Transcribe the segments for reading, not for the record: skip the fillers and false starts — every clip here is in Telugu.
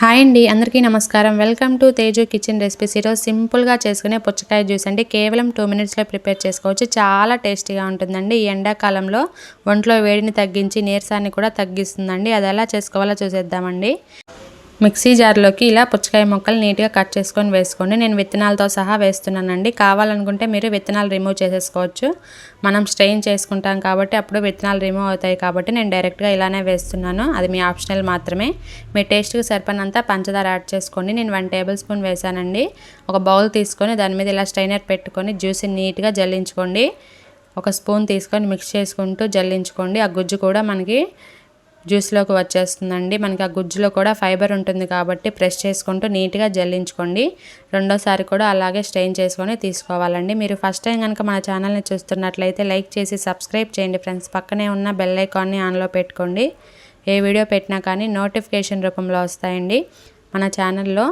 హాయ్ అండి, అందరికీ నమస్కారం. Welcome to Teju kitchen recipes. ఈరోజు సింపుల్గా చేసుకునే పుచ్చకాయ జ్యూస్ అండి. కేవలం 2 మినిట్స్లో ప్రిపేర్ చేసుకోవచ్చు. చాలా టేస్టీగా ఉంటుందండి. ఈ ఎండాకాలంలో ఒంట్లో వేడిని తగ్గించి నీరసాన్ని కూడా తగ్గిస్తుందండి. అది ఎలా చేసుకోవాలో చూసేద్దామండి. మిక్సీ జార్లోకి ఇలా పుచ్చకాయ ముక్కలు నీట్గా కట్ చేసుకొని వేసుకోండి. నేను విత్తనాలతో సహా వేస్తున్నానండి. కావాలనుకుంటే మీరు విత్తనాలు రిమూవ్ చేసేసుకోవచ్చు. మనం స్ట్రెయిన్ చేసుకుంటాం కాబట్టి అప్పుడు విత్తనాలు రిమూవ్ అవుతాయి కాబట్టి నేను డైరెక్ట్గా ఇలానే వేస్తున్నాను. అది మీ ఆప్షనల్ మాత్రమే. మీ టేస్ట్కి సరిపడినంత పంచదార యాడ్ చేసుకోండి. నేను 1 టేబుల్ స్పూన్ వేసానండి. ఒక బౌల్ తీసుకొని దాని మీద ఇలా స్ట్రైనర్ పెట్టుకొని జ్యూస్ని నీట్గా జల్లించుకోండి. ఒక స్పూన్ తీసుకొని మిక్స్ చేసుకుంటూ జల్లించుకోండి. ఆ గుజ్జు కూడా మనకి జ్యూస్లోకి వచ్చేస్తుందండి. మనకి ఆ గుజ్జులో కూడా ఫైబర్ ఉంటుంది కాబట్టి ప్రెస్ చేసుకుంటూ నీట్గా జల్లించుకోండి. రెండోసారి కూడా అలాగే స్ట్రెయిన్ చేసుకొని తీసుకోవాలండి. మీరు ఫస్ట్ టైం కనుక మన ఛానల్ని చూస్తున్నట్లయితే లైక్ చేసి సబ్స్క్రైబ్ చేయండి ఫ్రెండ్స్. పక్కనే ఉన్న బెల్ ఐకాన్ని ఆన్లో పెట్టుకోండి. ఏ వీడియో పెట్టినా కానీ నోటిఫికేషన్ రూపంలో వస్తాయండి. మన ఛానల్లో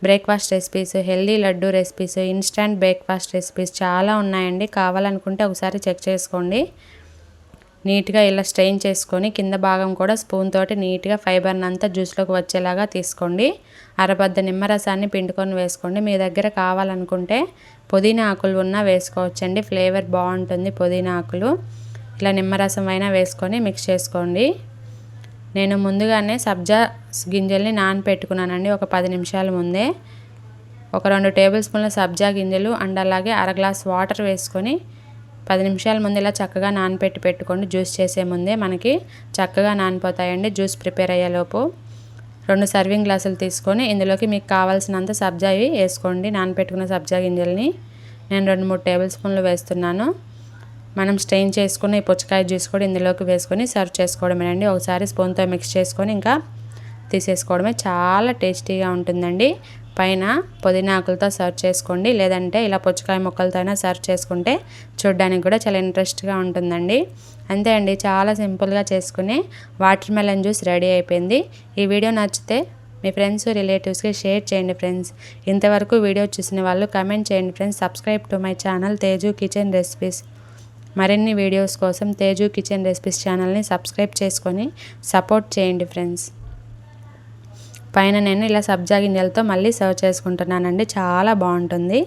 breakfast recipes, healthy laddu recipes, instant breakfast recipes చాలా ఉన్నాయండి. కావాలనుకుంటే ఒకసారి చెక్ చేసుకోండి. నీట్గా ఇలా స్ట్రెయిన్ చేసుకొని కింద భాగం కూడా స్పూన్ తోటి నీట్గా ఫైబర్ని అంతా జ్యూస్లోకి వచ్చేలాగా తీసుకోండి. అరబద్ద నిమ్మరసాన్ని పిండుకొని వేసుకోండి. మీ దగ్గర కావాలనుకుంటే పుదీనా ఆకులు ఉన్నా వేసుకోవచ్చండి. ఫ్లేవర్ బాగుంటుంది పుదీనా ఆకులు. ఇలా నిమ్మరసం అయినా వేసుకొని మిక్స్ చేసుకోండి. నేను ముందుగానే సబ్జా గింజల్ని నానపెట్టుకున్నానండి. ఒక 10 నిమిషాల ముందే ఒక 2 టేబుల్ స్పూన్ల సబ్జా గింజలు అండ్ అలాగే అర గ్లాస్ వాటర్ వేసుకొని 10 నిమిషాల ముందు ఇలా చక్కగా నానపెట్టి పెట్టుకోండి. జ్యూస్ చేసే ముందే మనకి చక్కగా నానిపోతాయండి. జ్యూస్ ప్రిపేర్ అయ్యేలోపు 2 సర్వింగ్ గ్లాసులు తీసుకొని ఇందులోకి మీకు కావాల్సినంత సబ్జావి వేసుకోండి. నానపెట్టుకున్న సబ్జా గింజల్ని నేను 2-3 టేబుల్ స్పూన్లు వేస్తున్నాను. మనం స్ట్రెయిన్ చేసుకున్న ఈ పుచ్చకాయ జ్యూస్ కూడా ఇందులోకి వేసుకొని సర్వ్ చేసుకోవడమేనండి. ఒకసారి స్పూన్తో మిక్స్ చేసుకొని ఇంకా తీసేసుకోవడమే. చాలా టేస్టీగా ఉంటుందండి. పైన పుదీనా ఆకులతో సర్వ్ చేసుకోండి, లేదంటే ఇలా పుచ్చకాయ ముక్కలతో అయినా సర్వ్ చేసుకుంటే చూడడానికి కూడా చాలా ఇంట్రెస్ట్గా ఉంటుందండి. అంతే అండి, చాలా సింపుల్గా చేసుకుని వాటర్ మెలన్ జ్యూస్ రెడీ అయిపోయింది. ఈ వీడియో నచ్చితే మీ ఫ్రెండ్స్ రిలేటివ్స్కి షేర్ చేయండి ఫ్రెండ్స్. ఇంతవరకు వీడియో చూసిన వాళ్ళు కమెంట్ చేయండి friends. Subscribe to my channel Teju kitchen recipes. మరిన్ని వీడియోస్ కోసం తేజు కిచెన్ రెసిపీస్ ఛానల్ని సబ్స్క్రైబ్ చేసుకొని సపోర్ట్ చేయండి ఫ్రెండ్స్. పైన నేను ఇలా సబ్జా గింజలతో మళ్ళీ సర్వ్ చేసుకుంటున్నానండి. చాలా బాగుంటుంది.